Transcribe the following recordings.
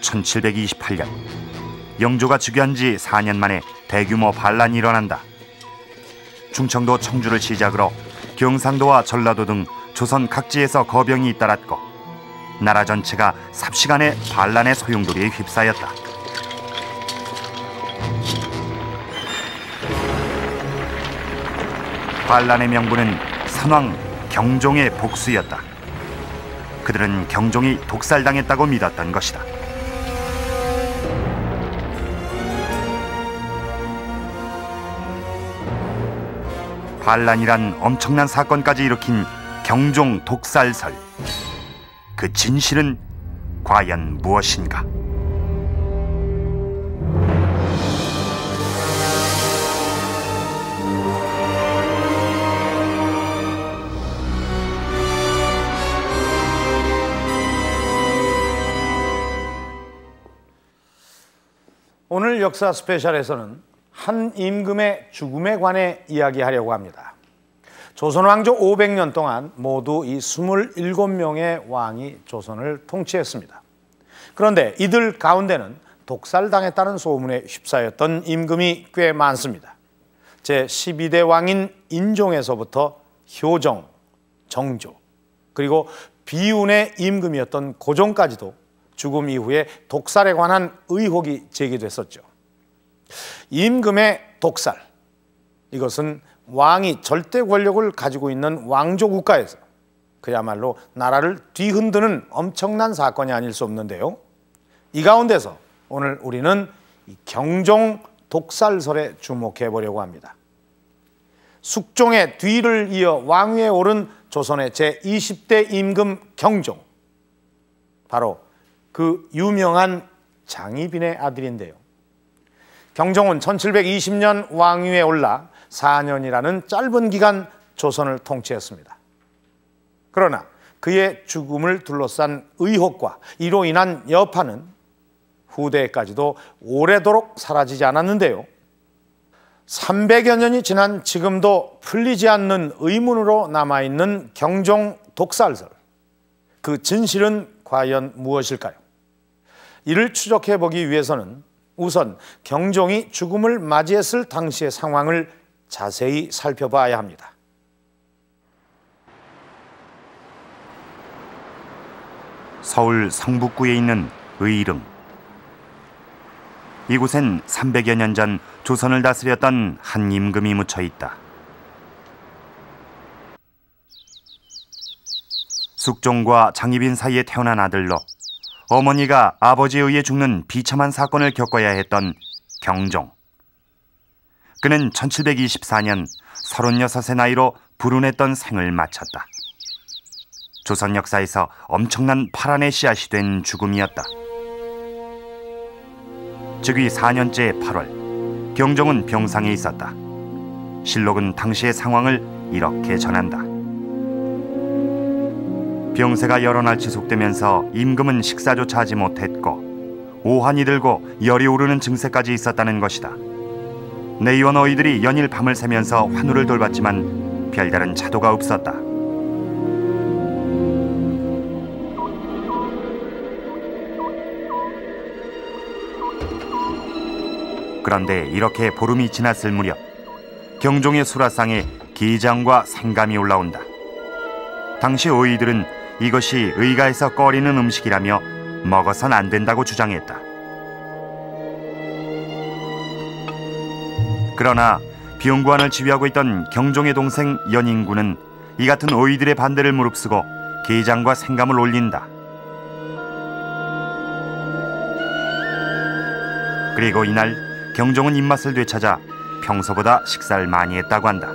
1728년 영조가 즉위한 지 4년 만에 대규모 반란이 일어난다. 충청도 청주를 시작으로 경상도와 전라도 등 조선 각지에서 거병이 잇따랐고 나라 전체가 삽시간에 반란의 소용돌이에 휩싸였다. 반란의 명분은 선왕 경종의 복수였다. 그들은 경종이 독살당했다고 믿었던 것이다. 반란이란 엄청난 사건까지 일으킨 경종 독살설. 그 진실은 과연 무엇인가? 오늘 역사 스페셜에서는 한 임금의 죽음에 관해 이야기하려고 합니다. 조선 왕조 500년 동안 모두 이 27명의 왕이 조선을 통치했습니다. 그런데 이들 가운데는 독살당했다는 소문에 휩싸였던 임금이 꽤 많습니다. 제12대 왕인 인종에서부터 효정, 정조, 그리고 비운의 임금이었던 고종까지도 죽음 이후에 독살에 관한 의혹이 제기됐었죠. 임금의 독살, 이것은 왕이 절대 권력을 가지고 있는 왕조 국가에서 그야말로 나라를 뒤흔드는 엄청난 사건이 아닐 수 없는데요. 이 가운데서 오늘 우리는 이 경종 독살설에 주목해 보려고 합니다. 숙종의 뒤를 이어 왕위에 오른 조선의 제20대 임금 경종, 바로 그 유명한 장희빈의 아들인데요. 경종은 1720년 왕위에 올라 4년이라는 짧은 기간 조선을 통치했습니다. 그러나 그의 죽음을 둘러싼 의혹과 이로 인한 여파는 후대에까지도 오래도록 사라지지 않았는데요. 300여 년이 지난 지금도 풀리지 않는 의문으로 남아있는 경종 독살설. 그 진실은 과연 무엇일까요? 이를 추적해 보기 위해서는 우선 경종이 죽음을 맞이했을 당시의 상황을 자세히 살펴봐야 합니다. 서울 성북구에 있는 의릉. 이곳엔 300여 년 전 조선을 다스렸던 한 임금이 묻혀 있다. 숙종과 장희빈 사이에 태어난 아들로 어머니가 아버지에 의해 죽는 비참한 사건을 겪어야 했던 경종. 그는 1724년 36의 나이로 불운했던 생을 마쳤다. 조선 역사에서 엄청난 파란의 씨앗이 된 죽음이었다. 즉위 4년째 8월, 경종은 병상에 있었다. 실록은 당시의 상황을 이렇게 전한다. 병세가 여러 날 지속되면서 임금은 식사조차 하지 못했고 오한이 들고 열이 오르는 증세까지 있었다는 것이다. 내의원 너희들이 연일 밤을 새면서 환우를 돌봤지만 별다른 차도가 없었다. 그런데 이렇게 보름이 지났을 무렵 경종의 수라상에 기장과 생감이 올라온다. 당시 어이들은 이것이 의가에서 꺼리는 음식이라며 먹어선 안 된다고 주장했다. 그러나 비용관을 지휘하고 있던 경종의 동생 연인군은 이 같은 어이들의 반대를 무릅쓰고 게장과 생감을 올린다. 그리고 이날 경종은 입맛을 되찾아 평소보다 식사를 많이 했다고 한다.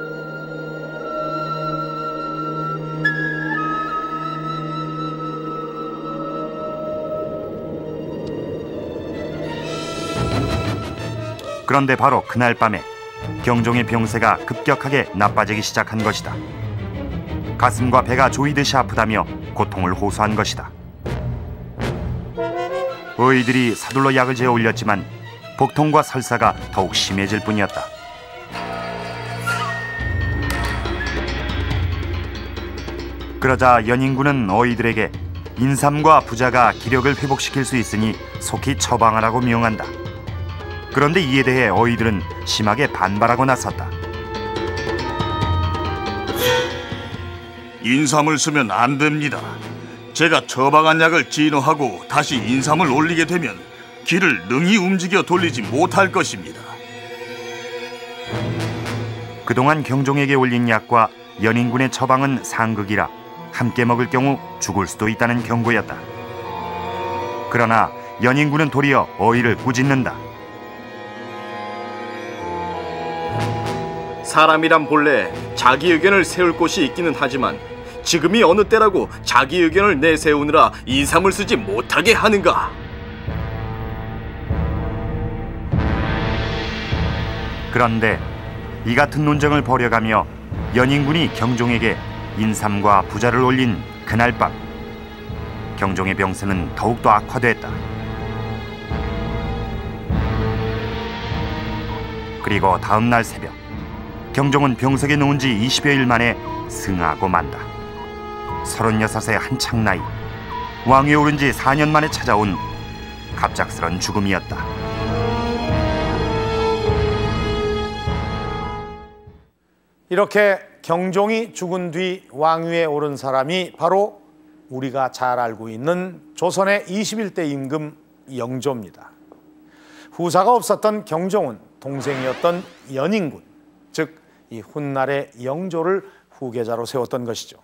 그런데 바로 그날 밤에 경종의 병세가 급격하게 나빠지기 시작한 것이다. 가슴과 배가 조이듯이 아프다며 고통을 호소한 것이다. 의들이 서둘러 약을 재어 올렸지만 복통과 설사가 더욱 심해질 뿐이었다. 그러자 연인군은 어이들에게 인삼과 부자가 기력을 회복시킬 수 있으니 속히 처방하라고 명한다. 그런데 이에 대해 어이들은 심하게 반발하고 나섰다. 인삼을 쓰면 안 됩니다. 제가 처방한 약을 진화하고 다시 인삼을 올리게 되면 기를 능히 움직여 돌리지 못할 것입니다. 그동안 경종에게 올린 약과 연인군의 처방은 상극이라 함께 먹을 경우 죽을 수도 있다는 경고였다. 그러나 연인군은 도리어 어이를 꾸짖는다. 사람이란 본래 자기 의견을 세울 곳이 있기는 하지만 지금이 어느 때라고 자기 의견을 내세우느라 인삼을 쓰지 못하게 하는가? 그런데 이 같은 논쟁을 벌여가며 연인군이 경종에게 인삼과 부자를 올린 그날 밤, 경종의 병세는 더욱더 악화됐다. 그리고 다음 날 새벽, 경종은 병석에 누운 지 20여일 만에 승하고 만다. 36의 한창 나이, 왕위에 오른 지 4년 만에 찾아온 갑작스런 죽음이었다. 이렇게 경종이 죽은 뒤 왕위에 오른 사람이 바로 우리가 잘 알고 있는 조선의 21대 임금 영조입니다. 후사가 없었던 경종은 동생이었던 연인군, 즉 이 훗날의 영조를 후계자로 세웠던 것이죠.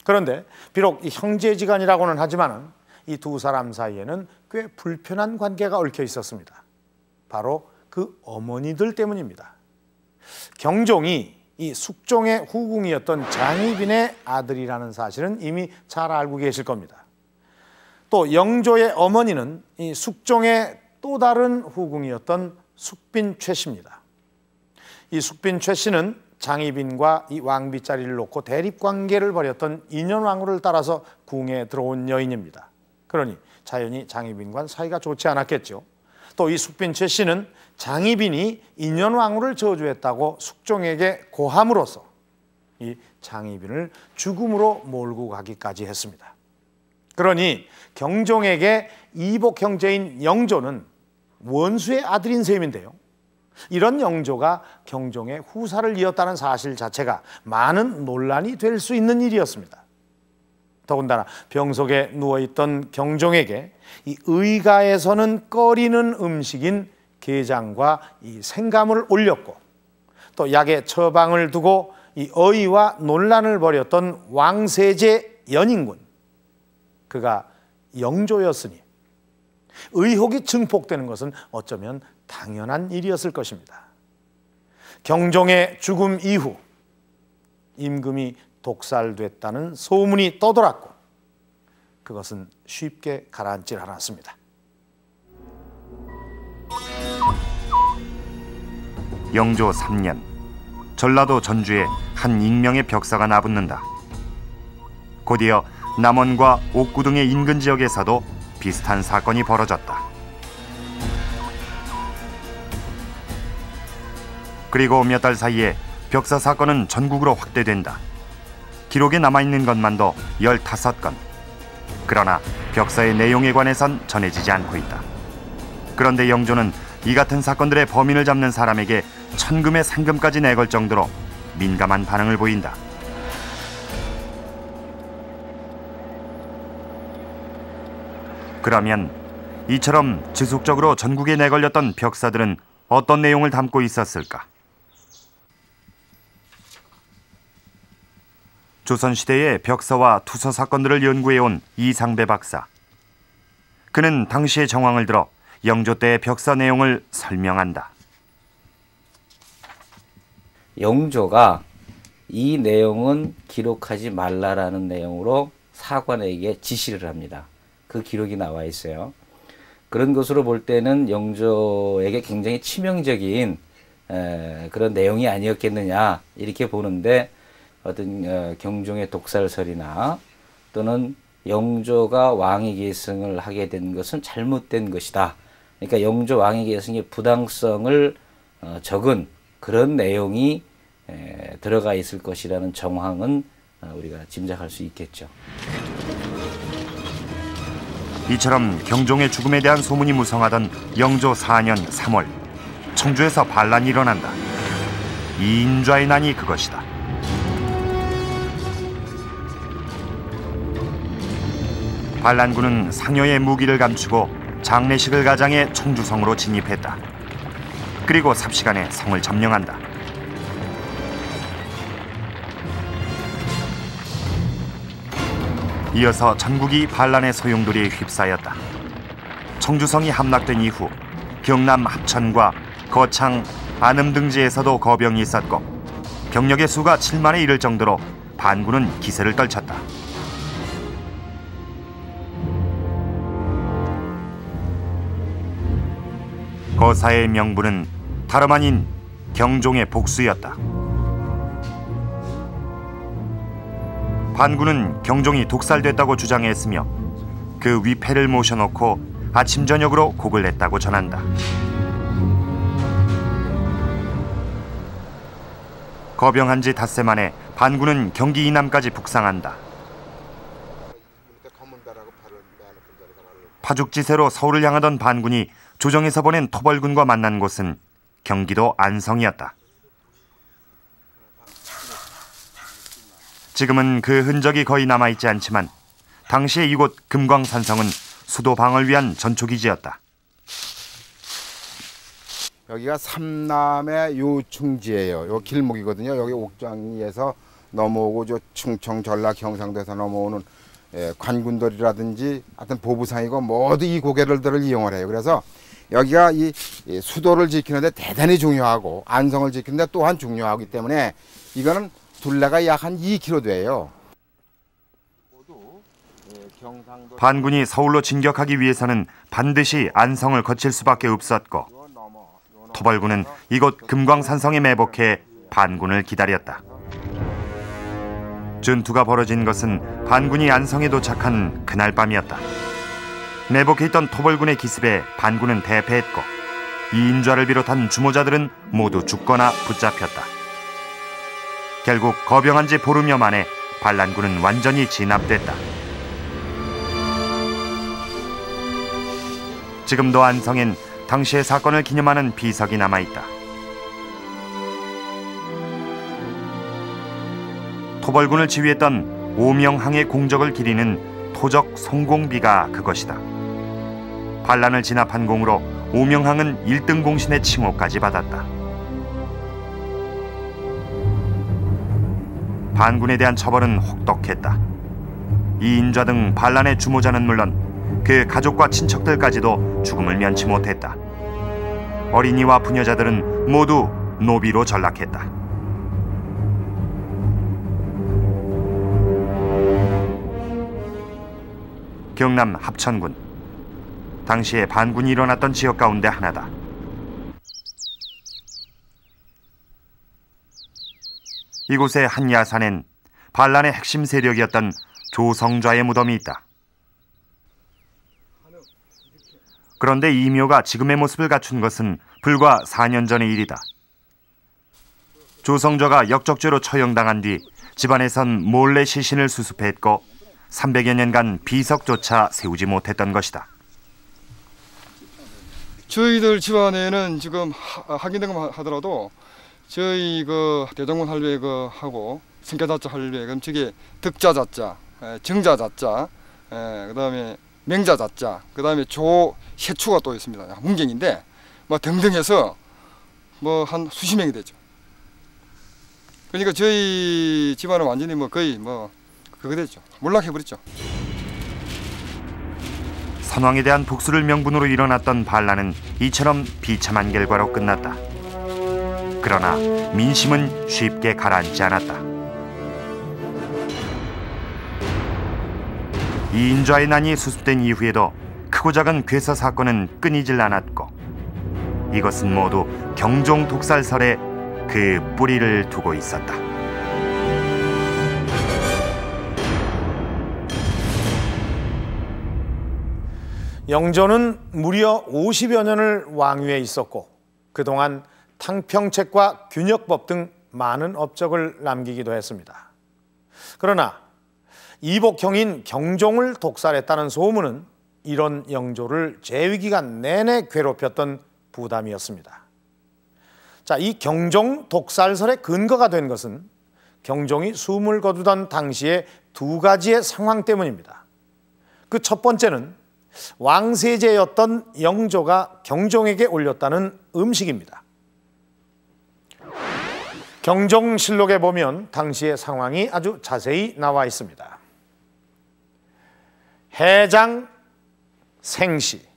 그런데 비록 이 형제지간이라고는 하지만 이 두 사람 사이에는 꽤 불편한 관계가 얽혀 있었습니다. 바로 그 어머니들 때문입니다. 경종이 이 숙종의 후궁이었던 장희빈의 아들이라는 사실은 이미 잘 알고 계실 겁니다. 또 영조의 어머니는 이 숙종의 또 다른 후궁이었던 숙빈 최씨입니다. 이 숙빈 최씨는 장희빈과 이 왕비 자리를 놓고 대립관계를 벌였던 인현왕후를 따라서 궁에 들어온 여인입니다. 그러니 자연히 장희빈과는 사이가 좋지 않았겠죠. 또 이 숙빈 최씨는 장희빈이 인현왕후를 저주했다고 숙종에게 고함으로써 이 장희빈을 죽음으로 몰고 가기까지 했습니다. 그러니 경종에게 이복 형제인 영조는 원수의 아들인 셈인데요. 이런 영조가 경종의 후사를 이었다는 사실 자체가 많은 논란이 될 수 있는 일이었습니다. 더군다나 병석에 누워있던 경종에게 이 의가에서는 꺼리는 음식인 게장과 이 생감을 올렸고, 또 약의 처방을 두고 이 어이와 논란을 벌였던 왕세제 연인군, 그가 영조였으니 의혹이 증폭되는 것은 어쩌면 당연한 일이었을 것입니다. 경종의 죽음 이후 임금이 독살됐다는 소문이 떠돌았고 그것은 쉽게 가라앉질 않았습니다. 영조 3년, 전라도 전주에 한 익명의 벽사가 나붙는다. 곧이어 남원과 옥구 등의 인근 지역에서도 비슷한 사건이 벌어졌다. 그리고 몇 달 사이에 벽사 사건은 전국으로 확대된다. 기록에 남아있는 것만도 15건. 그러나 벽사의 내용에 관해선 전해지지 않고 있다. 그런데 영조는 이 같은 사건들의 범인을 잡는 사람에게 천금의 상금까지 내걸 정도로 민감한 반응을 보인다. 그러면 이처럼 지속적으로 전국에 내걸렸던 벽사들은 어떤 내용을 담고 있었을까? 조선시대의 벽사와 투서 사건들을 연구해온 이상배 박사. 그는 당시의 정황을 들어 영조 때의 벽사 내용을 설명한다. 영조가 이 내용은 기록하지 말라라는 내용으로 사관에게 지시를 합니다. 그 기록이 나와 있어요. 그런 것으로 볼 때는 영조에게 굉장히 치명적인 그런 내용이 아니었겠느냐 이렇게 보는데, 어떤 경종의 독살설이나 또는 영조가 왕위 계승을 하게 된 것은 잘못된 것이다. 그러니까 영조 왕위 계승의 부당성을 적은 그런 내용이 들어가 있을 것이라는 정황은 우리가 짐작할 수 있겠죠. 이처럼 경종의 죽음에 대한 소문이 무성하던 영조 4년 3월 청주에서 반란이 일어난다. 이인좌의 난이 그것이다. 반란군은 상여의 무기를 감추고 장례식을 가장해 청주성으로 진입했다. 그리고 삽시간에 성을 점령한다. 이어서 전국이 반란의 소용돌이에 휩싸였다. 청주성이 함락된 이후 경남 합천과 거창, 안음 등지에서도 거병이 있었고 병력의 수가 7만에 이를 정도로 반군은 기세를 떨쳤다. 거사의 명분은 다름 아닌 경종의 복수였다. 반군은 경종이 독살됐다고 주장했으며 그 위패를 모셔놓고 아침 저녁으로 곡을 냈다고 전한다. 거병한 지 닷새 만에 반군은 경기 이남까지 북상한다. 파죽지세로 서울을 향하던 반군이 조정에서 보낸 토벌군과 만난 곳은 경기도 안성이었다. 지금은 그 흔적이 거의 남아있지 않지만 당시에 이곳 금광산성은 수도 방어를 위한 전초기지였다. 여기가 삼남의 요충지예요. 요 길목이거든요. 여기 옥장리에서 넘어오고 저 충청, 전라, 경상도에서 넘어오는 관군들이라든지 하여튼 보부상이고 모두 이 고개들을 이용을 해요. 그래서 여기가 이 수도를 지키는데 대단히 중요하고 안성을 지키는데 또한 중요하기 때문에 이거는 둘레가 약 한 2km 돼요. 반군이 서울로 진격하기 위해서는 반드시 안성을 거칠 수밖에 없었고 토벌군은 이곳 금광산성에 매복해 반군을 기다렸다. 전투가 벌어진 것은 반군이 안성에 도착한 그날 밤이었다. 매복해 있던 토벌군의 기습에 반군은 대패했고 이인좌를 비롯한 주모자들은 모두 죽거나 붙잡혔다. 결국 거병한 지 보름여 만에 반란군은 완전히 진압됐다. 지금도 안성엔 당시의 사건을 기념하는 비석이 남아있다. 토벌군을 지휘했던 오명항의 공적을 기리는 토적 성공비가 그것이다. 반란을 진압한 공으로 오명항은 1등 공신의 칭호까지 받았다. 반군에 대한 처벌은 혹독했다. 이인좌 등 반란의 주모자는 물론 그 가족과 친척들까지도 죽음을 면치 못했다. 어린이와 부녀자들은 모두 노비로 전락했다. 경남 합천군, 당시에 반군이 일어났던 지역 가운데 하나다. 이곳의 한 야산엔 반란의 핵심 세력이었던 조성좌의 무덤이 있다. 그런데 이 묘가 지금의 모습을 갖춘 것은 불과 4년 전의 일이다. 조성좌가 역적죄로 처형당한 뒤 집안에선 몰래 시신을 수습했고 300여 년간 비석조차 세우지 못했던 것이다. 저희들 집안에는 지금 확인된 것만 하더라도 저희 그 대정문 할배 그 하고 승자자자 할배 그럼 저게 득자자자, 정자자자, 그다음에 명자자자, 그다음에 조해추가 또 있습니다. 문경인데 뭐 등등해서 뭐 한 수십 명이 되죠. 그러니까 저희 집안은 완전히 뭐 거의 뭐 그거 됐죠. 몰락해버렸죠. 선왕에 대한 복수를 명분으로 일어났던 반란은 이처럼 비참한 결과로 끝났다. 그러나 민심은 쉽게 가라앉지 않았다. 이인좌의 난이 수습된 이후에도 크고 작은 괴사 사건은 끊이질 않았고 이것은 모두 경종 독살설에 그 뿌리를 두고 있었다. 영조는 무려 50여 년을 왕위에 있었고 그동안 탕평책과 균역법 등 많은 업적을 남기기도 했습니다. 그러나 이복형인 경종을 독살했다는 소문은 이런 영조를 재위기간 내내 괴롭혔던 부담이었습니다. 자, 이 경종 독살설의 근거가 된 것은 경종이 숨을 거두던 당시의 두 가지의 상황 때문입니다. 그 첫 번째는 왕세제였던 영조가 경종에게 올렸다는 음식입니다. 경종실록에 보면 당시의 상황이 아주 자세히 나와 있습니다. 해장 생시,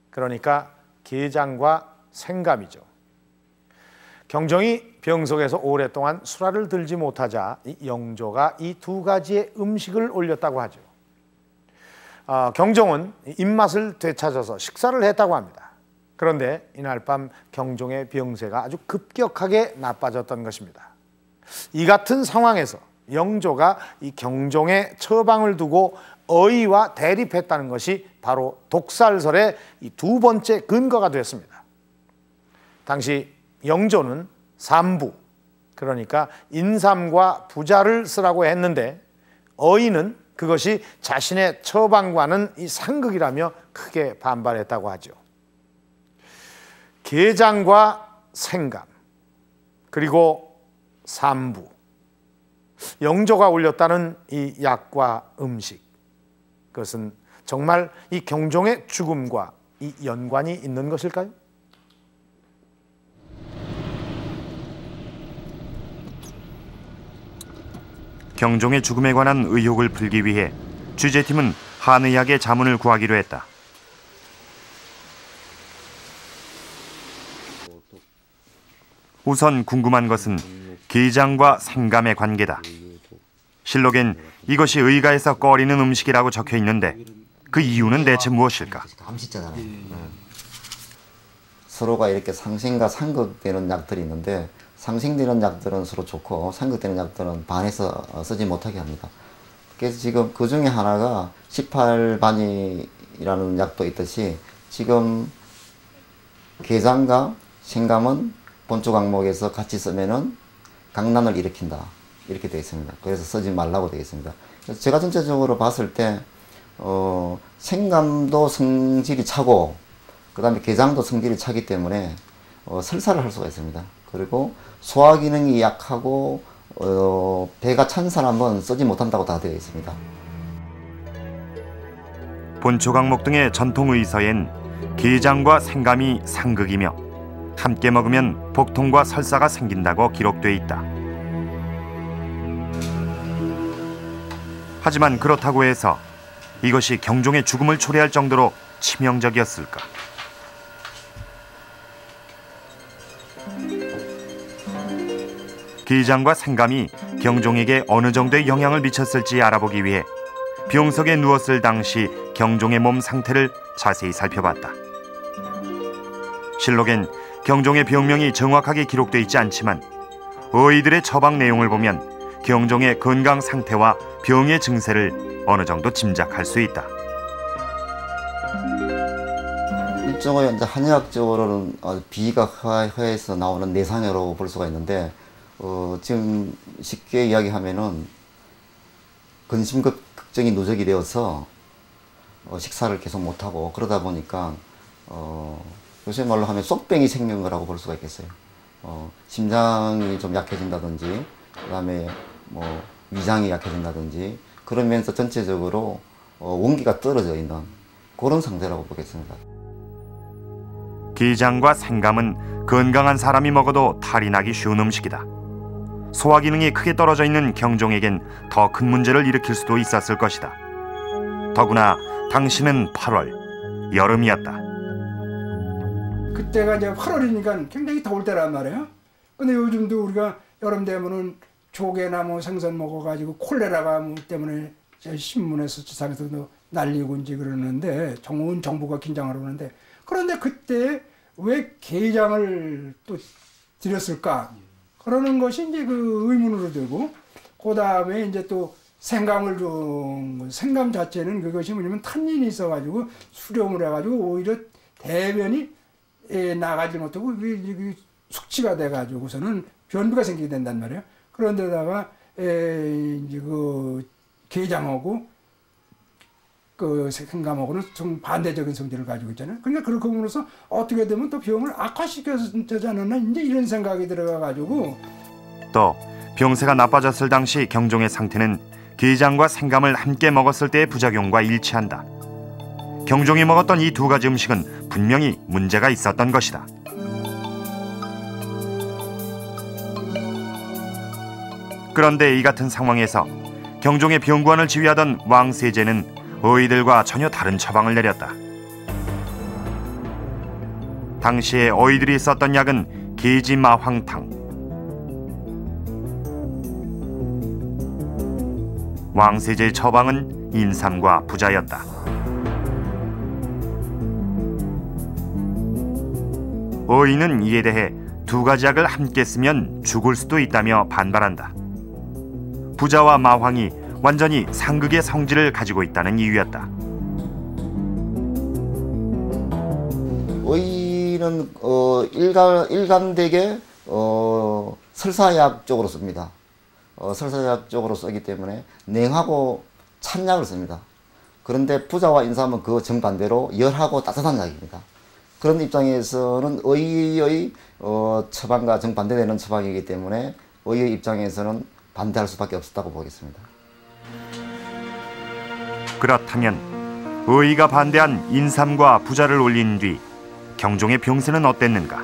그러니까 게장과 생감이죠. 경종이 병석에서 오랫동안 수라를 들지 못하자 이 영조가 이 두 가지의 음식을 올렸다고 하죠. 경종은 입맛을 되찾아서 식사를 했다고 합니다. 그런데 이날 밤 경종의 병세가 아주 급격하게 나빠졌던 것입니다. 이 같은 상황에서 영조가 이 경종의 처방을 두고 어의와 대립했다는 것이 바로 독살설의 이 두 번째 근거가 됐습니다. 당시 영조는 삼부, 그러니까 인삼과 부자를 쓰라고 했는데 어의는 그것이 자신의 처방과는 이 상극이라며 크게 반발했다고 하죠. 게장과 생감, 그리고 삼부, 영조가 올렸다는 이 약과 음식, 그것은 정말 이 경종의 죽음과 이 연관이 있는 것일까요? 경종의 죽음에 관한 의혹을 풀기 위해 취재팀은 한의학의 자문을 구하기로 했다. 우선 궁금한 것은 게장과 생감의 관계다. 실록엔 이것이 의가에서 꺼리는 음식이라고 적혀 있는데 그 이유는 대체 무엇일까? 감시잖아요. 서로가 이렇게 상생과 상극되는 약들이 있는데 상생되는 약들은 서로 좋고 상극되는 약들은 반해서 쓰지 못하게 합니다. 그래서 지금 그 중에 하나가 18반이라는 약도 있듯이 지금 게장과 생감은 본초 강목에서 같이 쓰면은 강난을 일으킨다, 이렇게 되어 있습니다. 그래서 쓰지 말라고 되어 있습니다. 그래서 제가 전체적으로 봤을 때 생감도 성질이 차고 그 다음에 게장도 성질이 차기 때문에 설사를 할 수가 있습니다. 그리고 소화 기능이 약하고 배가 찬 사람은 쓰지 못한다고 다 되어 있습니다. 본초 강목 등의 전통 의서엔 게장과 생감이 상극이며 함께 먹으면 복통과 설사가 생긴다고 기록돼 있다. 하지만 그렇다고 해서 이것이 경종의 죽음을 초래할 정도로 치명적이었을까? 게장과 생감이 경종에게 어느 정도의 영향을 미쳤을지 알아보기 위해 병석에 누웠을 당시 경종의 몸 상태를 자세히 살펴봤다. 실록엔 경종의 병명이 정확하게 기록돼 있지 않지만 어의들의 처방 내용을 보면 경종의 건강 상태와 병의 증세를 어느 정도 짐작할 수 있다. 일종의 이제 한의학적으로는 비위가 허해서 나오는 내상으로 볼 수가 있는데 지금 쉽게 이야기하면은 근심극적인 누적이 되어서 식사를 계속 못하고 그러다 보니까 요새 말로 하면 속병이 생긴 거라고 볼 수가 있겠어요. 심장이 좀 약해진다든지 그 다음에 뭐 위장이 약해진다든지 그러면서 전체적으로 원기가 떨어져 있는 그런 상태라고 보겠습니다. 게장과 생감은 건강한 사람이 먹어도 탈이 나기 쉬운 음식이다. 소화 기능이 크게 떨어져 있는 경종에겐 더 큰 문제를 일으킬 수도 있었을 것이다. 더구나 당시는 8월, 여름이었다. 그때가 이제 8월이니까 굉장히 더울 때란 말이에요. 근데 요즘도 우리가 여름 되면은 조개나 뭐 생선 먹어가지고 콜레라가 뭐 때문에 신문에서 지상에서도 날리고 이제 그러는데 온 정부가 긴장을 하는데 그런데 그때 왜 게장을 또 드렸을까? 그러는 것이 이제 그 의문으로 되고, 그 다음에 이제 또 생감을 좀, 생감 자체는 그것이 뭐냐면 탄닌이 있어가지고 수렴을 해가지고 오히려 대변이 나가지 못하고 숙취가 돼가지고서는 변비가 생기게 된단 말이에요. 그런데다가 이제 그 게장하고 그 생감하고는 좀 반대적인 성질을 가지고 있잖아요. 그러니까 그렇게 보면서 어떻게 되면 또 병을 악화시켜서 되지 않았나 이제 이런 생각이 들어가가지고. 또 병세가 나빠졌을 당시 경종의 상태는 게장과 생감을 함께 먹었을 때의 부작용과 일치한다. 경종이 먹었던 이 두 가지 음식은 분명히 문제가 있었던 것이다. 그런데 이 같은 상황에서 경종의 병관을 지휘하던 왕세제는 어이들과 전혀 다른 처방을 내렸다. 당시에 어이들이 썼던 약은 게지마황탕. 왕세제의 처방은 인삼과 부자였다. 어이는 이에 대해 두 가지 약을 함께 쓰면 죽을 수도 있다며 반발한다. 부자와 마황이 완전히 상극의 성질을 가지고 있다는 이유였다. 어이는 일관되게 설사약 쪽으로 씁니다. 설사약 쪽으로 쓰기 때문에 냉하고 찬 약을 씁니다. 그런데 부자와 인삼은 그 정반대로 열하고 따뜻한 약입니다. 그런 입장에서는 어이의 처방과 정반대되는 처방이기 때문에 어이의 입장에서는 반대할 수밖에 없었다고 보겠습니다. 그렇다면 어이가 반대한 인삼과 부자를 올린 뒤 경종의 병세는 어땠는가?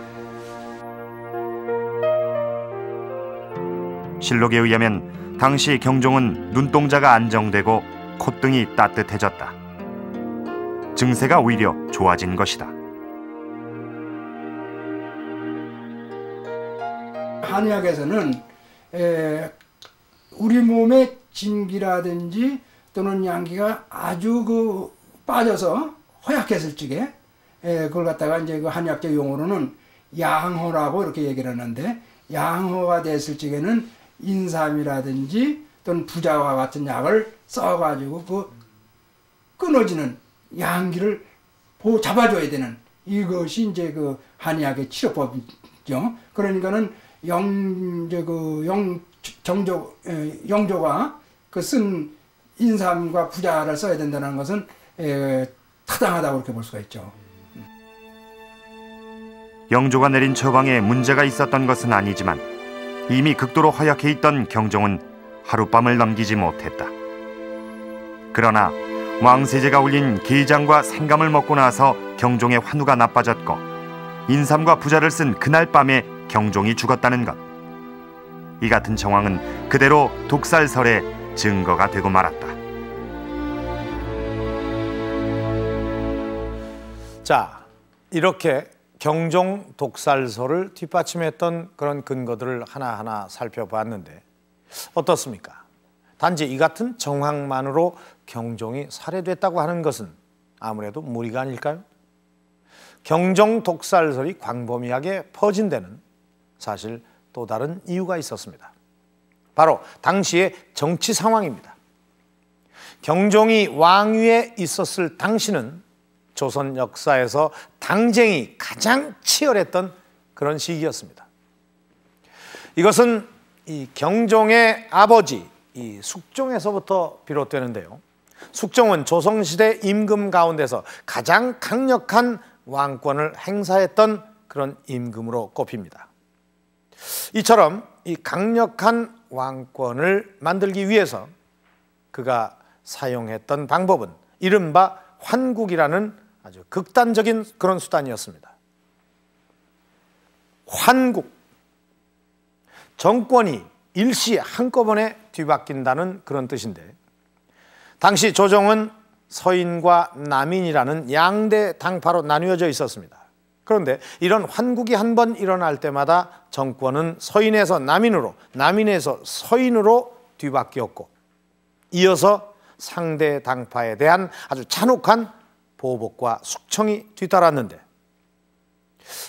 실록에 의하면 당시 경종은 눈동자가 안정되고 콧등이 따뜻해졌다. 증세가 오히려 좋아진 것이다. 한의학에서는 우리 몸의 진기라든지 또는 양기가 아주 빠져서 허약했을 적에 그걸 갖다가 이제 그 한의학적 용어로는 양호라고 이렇게 얘기를 하는데, 양호가 됐을 적에는 인삼이라든지 또는 부자와 같은 약을 써가지고 그 끊어지는 양기를 잡아줘야 되는 이것이 이제 그 한의학의 치료법이죠. 그러니까는 영조가 그 쓴 인삼과 부자를 써야 된다는 것은 타당하다고 그렇게 볼 수가 있죠. 영조가 내린 처방에 문제가 있었던 것은 아니지만 이미 극도로 허약해 있던 경종은 하룻밤을 넘기지 못했다. 그러나 왕세제가 올린 게장과 생감을 먹고 나서 경종의 환우가 나빠졌고 인삼과 부자를 쓴 그날 밤에 경종이 죽었다는 것. 이 같은 정황은 그대로 독살설의 증거가 되고 말았다. 자, 이렇게 경종 독살설을 뒷받침했던 그런 근거들을 하나하나 살펴봤는데 어떻습니까? 단지 이 같은 정황만으로 경종이 살해됐다고 하는 것은 아무래도 무리가 아닐까요? 경종 독살설이 광범위하게 퍼진 데는 사실 또 다른 이유가 있었습니다. 바로 당시의 정치 상황입니다. 경종이 왕위에 있었을 당시는 조선 역사에서 당쟁이 가장 치열했던 그런 시기였습니다. 이것은 이 경종의 아버지 이 숙종에서부터 비롯되는데요. 숙종은 조선시대 임금 가운데서 가장 강력한 왕권을 행사했던 그런 임금으로 꼽힙니다. 이처럼 이 강력한 왕권을 만들기 위해서 그가 사용했던 방법은 이른바 환국이라는 아주 극단적인 그런 수단이었습니다. 환국, 정권이 일시에 한꺼번에 뒤바뀐다는 그런 뜻인데, 당시 조정은 서인과 남인이라는 양대 당파로 나뉘어져 있었습니다. 그런데 이런 환국이 한 번 일어날 때마다 정권은 서인에서 남인으로, 남인에서 서인으로 뒤바뀌었고, 이어서 상대 당파에 대한 아주 잔혹한 보복과 숙청이 뒤따랐는데,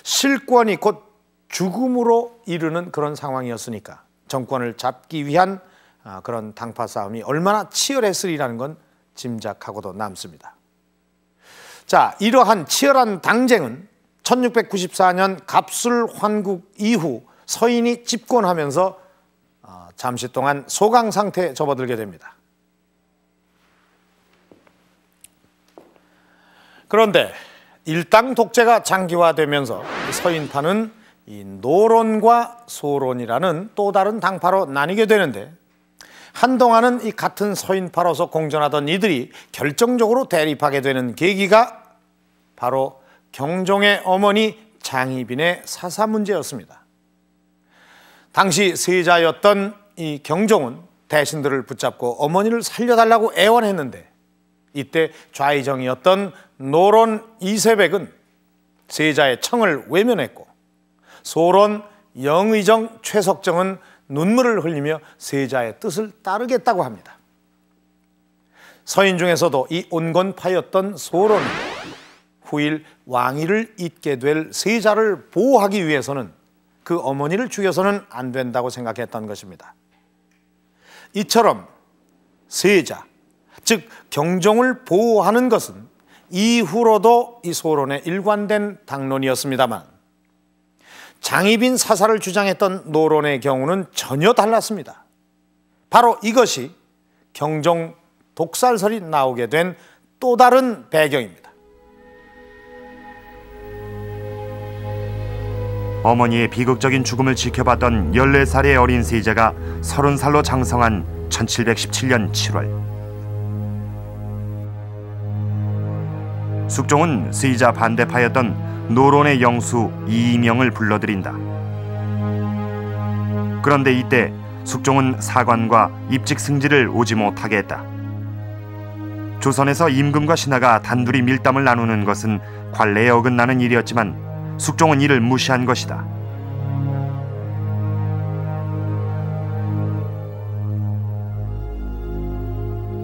실권이 곧 죽음으로 이르는 그런 상황이었으니까 정권을 잡기 위한 그런 당파 싸움이 얼마나 치열했으리라는 건 짐작하고도 남습니다. 자, 이러한 치열한 당쟁은 1694년 갑술 환국 이후 서인이 집권하면서 잠시 동안 소강 상태에 접어들게 됩니다. 그런데 일당 독재가 장기화되면서 서인파는 이 노론과 소론이라는 또 다른 당파로 나뉘게 되는데, 한동안은 이 같은 서인파로서 공존하던 이들이 결정적으로 대립하게 되는 계기가 바로 경종의 어머니 장희빈의 사사 문제였습니다. 당시 세자였던 이 경종은 대신들을 붙잡고 어머니를 살려달라고 애원했는데, 이때 좌의정이었던 노론 이세백은 세자의 청을 외면했고, 소론 영의정 최석정은 눈물을 흘리며 세자의 뜻을 따르겠다고 합니다. 서인 중에서도 이 온건파였던 소론은 후일 왕위를 잇게 될 세자를 보호하기 위해서는 그 어머니를 죽여서는 안 된다고 생각했던 것입니다. 이처럼 세자, 즉 경종을 보호하는 것은 이후로도 이 소론의 일관된 당론이었습니다만, 장희빈 사사를 주장했던 노론의 경우는 전혀 달랐습니다. 바로 이것이 경종 독살설이 나오게 된 또 다른 배경입니다. 어머니의 비극적인 죽음을 지켜봤던 14살의 어린 세자가 30살로 장성한 1717년 7월, 숙종은 세자 반대파였던 노론의 영수 이명을 불러들인다. 그런데 이때 숙종은 사관과 입직 승지를 오지 못하게 했다. 조선에서 임금과 신하가 단둘이 밀담을 나누는 것은 관례에 어긋나는 일이었지만 숙종은 이를 무시한 것이다.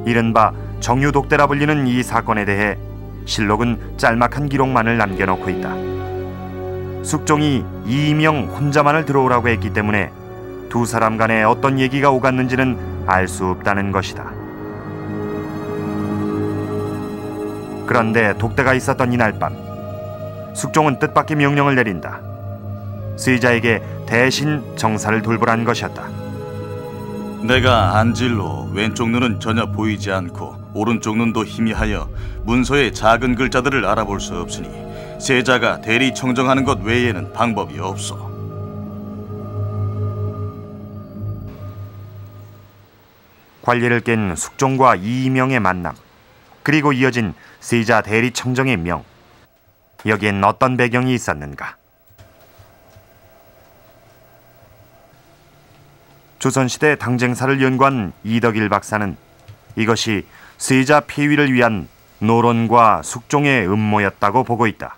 이른바 정유독대라 불리는 이 사건에 대해 실록은 짤막한 기록만을 남겨놓고 있다. 숙종이 이명 혼자만을 들어오라고 했기 때문에 두 사람 간에 어떤 얘기가 오갔는지는 알 수 없다는 것이다. 그런데 독대가 있었던 이날 밤, 숙종은 뜻밖의 명령을 내린다. 세자에게 대신 정사를 돌보라는 것이었다. 내가 안질로 왼쪽 눈은 전혀 보이지 않고 오른쪽 눈도 희미하여 문서의 작은 글자들을 알아볼 수 없으니 세자가 대리 청정하는 것 외에는 방법이 없어. 관리를 깬 숙종과 이명의 만남, 그리고 이어진 세자 대리 청정의 명, 여기엔 어떤 배경이 있었는가? 조선시대 당쟁사를 연구한 이덕일 박사는 이것이 세자 폐위를 위한 노론과 숙종의 음모였다고 보고 있다.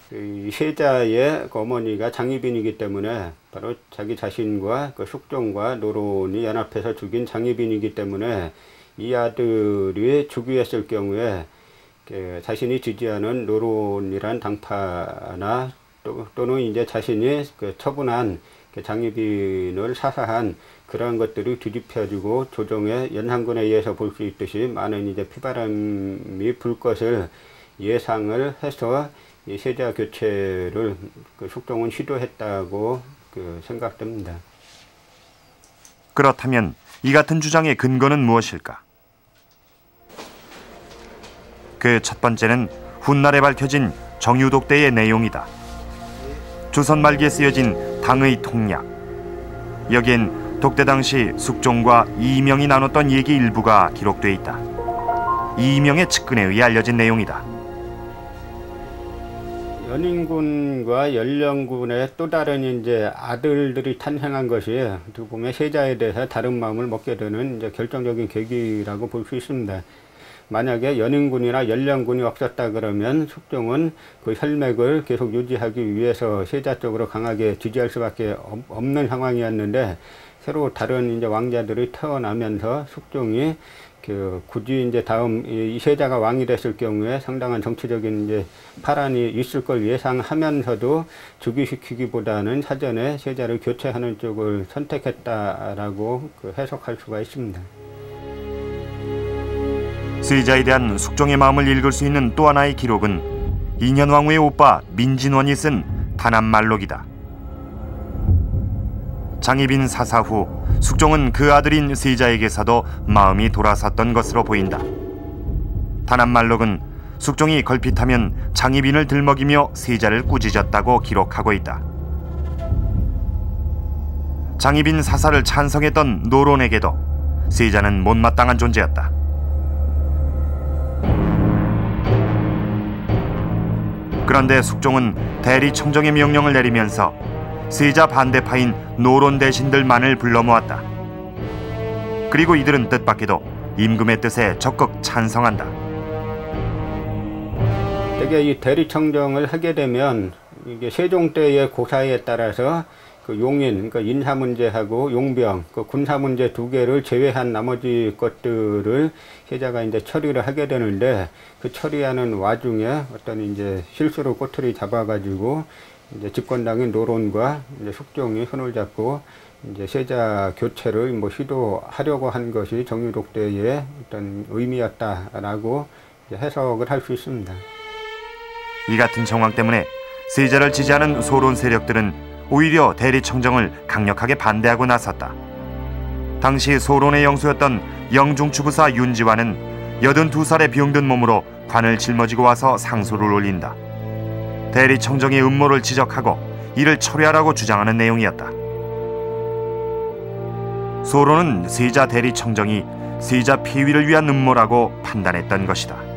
세자의 어머니가 장희빈이기 때문에 바로 자기 자신과 그 숙종과 노론이 연합해서 죽인 장희빈이기 때문에 이 아들이 즉위했을 경우에 자신이 지지하는 노론이란 당파나 또는 이제 자신이 처분한 장희빈을 사사한 그러한 것들이 뒤집혀지고 조정의 연산군에 의해서 볼 수 있듯이 많은 이제 피바람이 불 것을 예상을 해서 이 세자 교체를 숙종은 시도했다고 생각됩니다. 그렇다면 이 같은 주장의 근거는 무엇일까? 그 첫 번째는 훗날에 밝혀진 정유독대의 내용이다. 조선 말기에 쓰여진 당의 통략, 여기엔 독대 당시 숙종과 이명이 나눴던 얘기 일부가 기록돼 있다. 이명의 측근에 의해 알려진 내용이다. 연인군과 연령군의 또 다른 이제 아들들이 탄생한 것이 어떻게 보면 세자에 대해서 다른 마음을 먹게 되는 이제 결정적인 계기라고 볼 수 있습니다. 만약에 연인군이나 연령군이 없었다 그러면 숙종은 그 혈맥을 계속 유지하기 위해서 세자 쪽으로 강하게 지지할 수밖에 없는 상황이었는데, 새로 다른 이제 왕자들이 태어나면서 숙종이 굳이 이제 다음 이 세자가 왕이 됐을 경우에 상당한 정치적인 이제 파란이 있을 걸 예상하면서도 즉위시키기보다는 사전에 세자를 교체하는 쪽을 선택했다라고 해석할 수가 있습니다. 세자에 대한 숙종의 마음을 읽을 수 있는 또 하나의 기록은 인현왕후의 오빠 민진원이 쓴 단합말록이다. 장희빈 사사 후 숙종은 그 아들인 세자에게서도 마음이 돌아섰던 것으로 보인다. 단한말록은 숙종이 걸핏하면 장희빈을 들먹이며 세자를 꾸짖었다고 기록하고 있다. 장희빈 사사를 찬성했던 노론에게도 세자는 못마땅한 존재였다. 그런데 숙종은 대리청정의 명령을 내리면서 세자 반대파인 노론 대신들만을 불러 모았다. 그리고 이들은 뜻밖에도 임금의 뜻에 적극 찬성한다. 되게 이 대리청정을 하게 되면 이게 세종 때의 고사에 따라서 그 용인, 그러니까 인사 문제하고 용병, 그 군사 문제 두 개를 제외한 나머지 것들을 세자가 이제 처리를 하게 되는데, 그 처리하는 와중에 어떤 이제 실수로 꼬투리 잡아가지고 이제 집권당인 노론과 이제 숙종이 손을 잡고 이제 세자 교체를 뭐 시도하려고 한 것이 정유록 때의 어떤 의미였다라고 이제 해석을 할 수 있습니다. 이 같은 정황 때문에 세자를 지지하는 소론 세력들은 오히려 대리청정을 강력하게 반대하고 나섰다. 당시 소론의 영수였던 영중추부사 윤지환은 82살의 병든 몸으로 관을 짊어지고 와서 상소를 올린다. 대리청정의 음모를 지적하고 이를 철회하라고 주장하는 내용이었다. 소론은 세자 대리청정이 세자 폐위를 위한 음모라고 판단했던 것이다.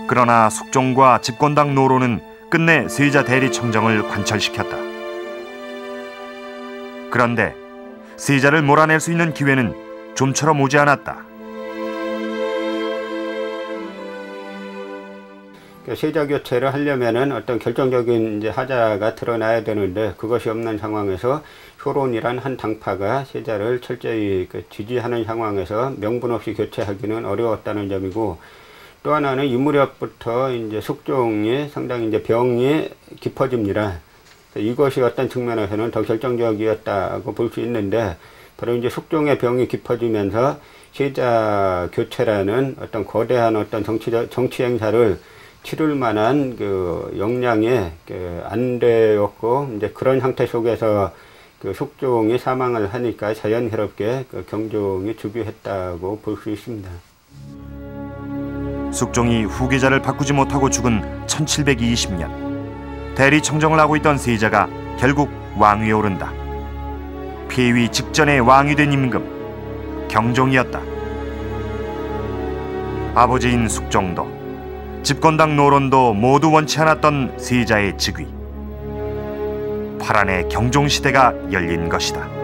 그러나 숙종과 집권당 노론은 끝내 세자 대리청정을 관철시켰다. 그런데 세자를 몰아낼 수 있는 기회는 좀처럼 오지 않았다. 세자 교체를 하려면은 어떤 결정적인 이제 하자가 드러나야 되는데, 그것이 없는 상황에서 소론이란 한 당파가 세자를 철저히 지지하는 상황에서 명분 없이 교체하기는 어려웠다는 점이고, 또 하나는 이 무렵부터 이제 숙종이 상당히 이제 병이 깊어집니다. 이것이 어떤 측면에서는 더 결정적이었다고 볼 수 있는데, 바로 이제 숙종의 병이 깊어지면서 세자 교체라는 어떤 거대한 어떤 정치 행사를 치를 만한 그 역량이 안 되었고, 이제 그런 형태 속에서 그 숙종이 사망을 하니까 자연스럽게 그 경종이 즉위했다고 볼 수 있습니다. 숙종이 후계자를 바꾸지 못하고 죽은 1720년, 대리청정을 하고 있던 세자가 결국 왕위에 오른다. 폐위 직전에 왕이 된 임금, 경종이었다. 아버지인 숙종도 집권당 노론도 모두 원치 않았던 세자의 즉위. 파란의 경종시대가 열린 것이다.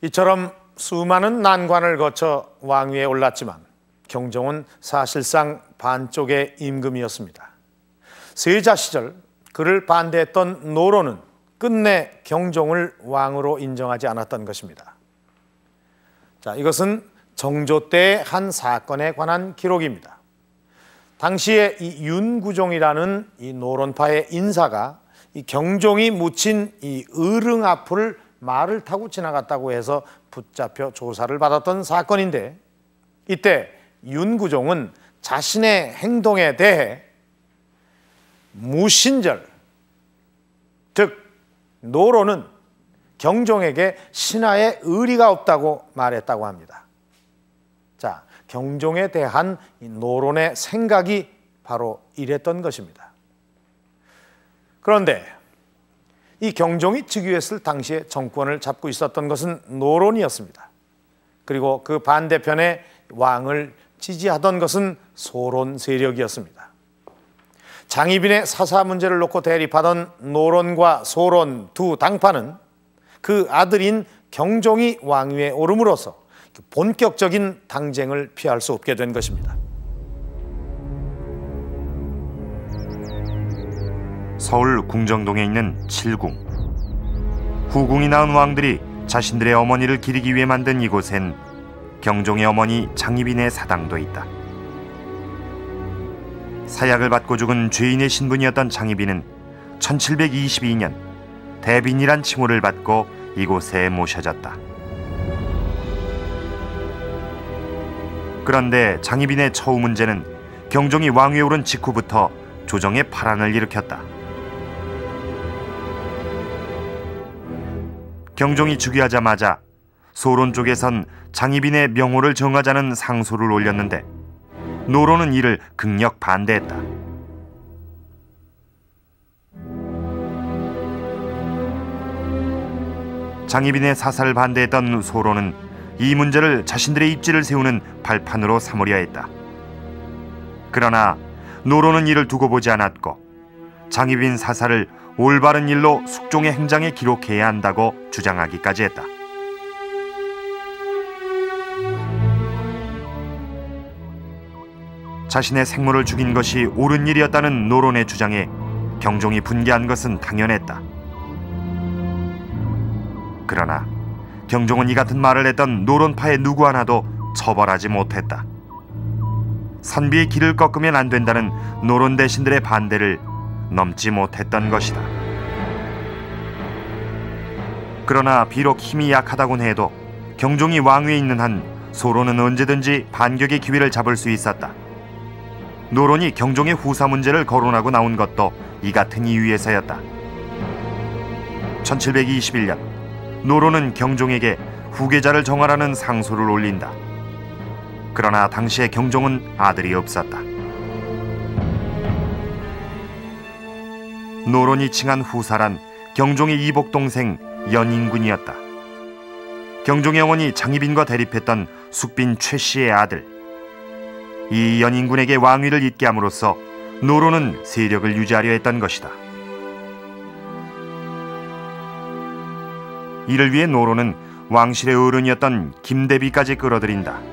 이처럼 수많은 난관을 거쳐 왕위에 올랐지만 경종은 사실상 반쪽의 임금이었습니다. 세자 시절 그를 반대했던 노론은 끝내 경종을 왕으로 인정하지 않았던 것입니다. 자, 이것은 정조 때의 한 사건에 관한 기록입니다. 당시에 이 윤구종이라는 이 노론파의 인사가 이 경종이 묻힌 이 의릉 앞을 말을 타고 지나갔다고 해서 붙잡혀 조사를 받았던 사건인데, 이때 윤구종은 자신의 행동에 대해 무신절, 즉 노론은 경종에게 신하의 의리가 없다고 말했다고 합니다. 자, 경종에 대한 이 노론의 생각이 바로 이랬던 것입니다. 그런데 이 경종이 즉위했을 당시에 정권을 잡고 있었던 것은 노론이었습니다. 그리고 그 반대편에 왕을 지지하던 것은 소론 세력이었습니다. 장희빈의 사사 문제를 놓고 대립하던 노론과 소론 두 당파는 그 아들인 경종이 왕위에 오름으로써 본격적인 당쟁을 피할 수 없게 된 것입니다. 서울 궁정동에 있는 칠궁. 후궁이 낳은 왕들이 자신들의 어머니를 기리기 위해 만든 이곳엔 경종의 어머니 장희빈의 사당도 있다. 사약을 받고 죽은 죄인의 신분이었던 장희빈은 1722년 대빈이란 칭호를 받고 이곳에 모셔졌다. 그런데 장희빈의 처우 문제는 경종이 왕위에 오른 직후부터 조정에 파란을 일으켰다. 경종이 즉위하자마자 소론 쪽에선 장희빈의 명호를 정하자는 상소를 올렸는데 노론은 이를 극력 반대했다. 장희빈의 사살을 반대했던 소론은 이 문제를 자신들의 입지를 세우는 발판으로 삼으려 했다. 그러나 노론은 이를 두고 보지 않았고 장희빈 사살을 올바른 일로 숙종의 행장에 기록해야 한다고 주장하기까지 했다. 자신의 생모를 죽인 것이 옳은 일이었다는 노론의 주장에 경종이 분개한 것은 당연했다. 그러나 경종은 이 같은 말을 했던 노론파의 누구 하나도 처벌하지 못했다. 선비의 길을 꺾으면 안 된다는 노론 대신들의 반대를 넘지 못했던 것이다. 그러나 비록 힘이 약하다곤 해도 경종이 왕위에 있는 한 소론은 언제든지 반격의 기회를 잡을 수 있었다. 노론이 경종의 후사 문제를 거론하고 나온 것도 이 같은 이유에서였다. 1721년 노론은 경종에게 후계자를 정하라는 상소를 올린다. 그러나 당시에 경종은 아들이 없었다. 노론이 칭한 후사란 경종의 이복 동생 연인군이었다. 경종의 어머니 장희빈과 대립했던 숙빈 최씨의 아들. 이 연인군에게 왕위를 잇게 함으로써 노론은 세력을 유지하려 했던 것이다. 이를 위해 노론은 왕실의 어른이었던 김대비까지 끌어들인다.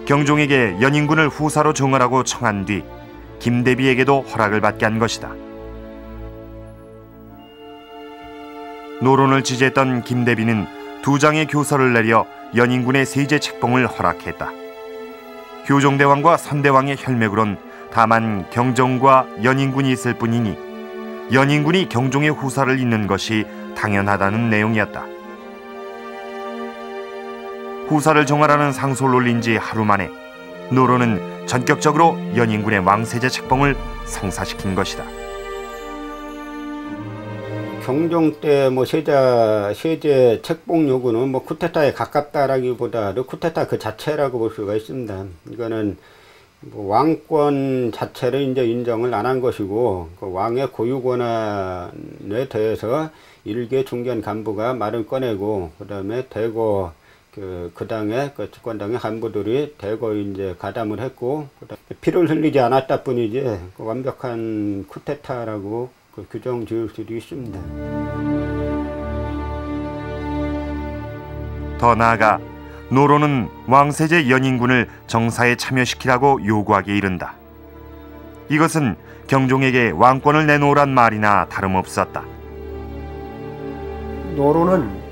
경종에게 연인군을 후사로 정하라고 청한 뒤 김대비에게도 허락을 받게 한 것이다. 노론을 지지했던 김대비는 2장의 교서를 내려 연인군의 세제 책봉을 허락했다. 효종대왕과 선대왕의 혈맥으론 다만 경종과 연인군이 있을 뿐이니 연인군이 경종의 후사를 잇는 것이 당연하다는 내용이었다. 후사를 정하라는 상소를 올린 지 하루 만에 노론은 전격적으로 연인군의 왕세제 책봉을 성사시킨 것이다. 경종 때 뭐 세제 책봉 요구는 뭐 쿠데타에 가깝다라기보다도 쿠데타 그 자체라고 볼 수가 있습니다. 이거는 뭐 왕권 자체를 이제 인정을 안 한 것이고 그 왕의 고유 권한에 대해서 일개 중견 간부가 말을 꺼내고 그다음에 대거 그 당의 그 집권당의 간부들이 대거 이제 가담을 했고 그다음에 피를 흘리지 않았다 뿐이지 그 완벽한 쿠데타라고 그 규정 지을 수도 있습니다. 더 나아가 노론은 왕세제 연인군을 정사에 참여시키라고 요구하기에 이른다. 이것은 경종에게 왕권을 내놓으란 말이나 다름없었다. 노론은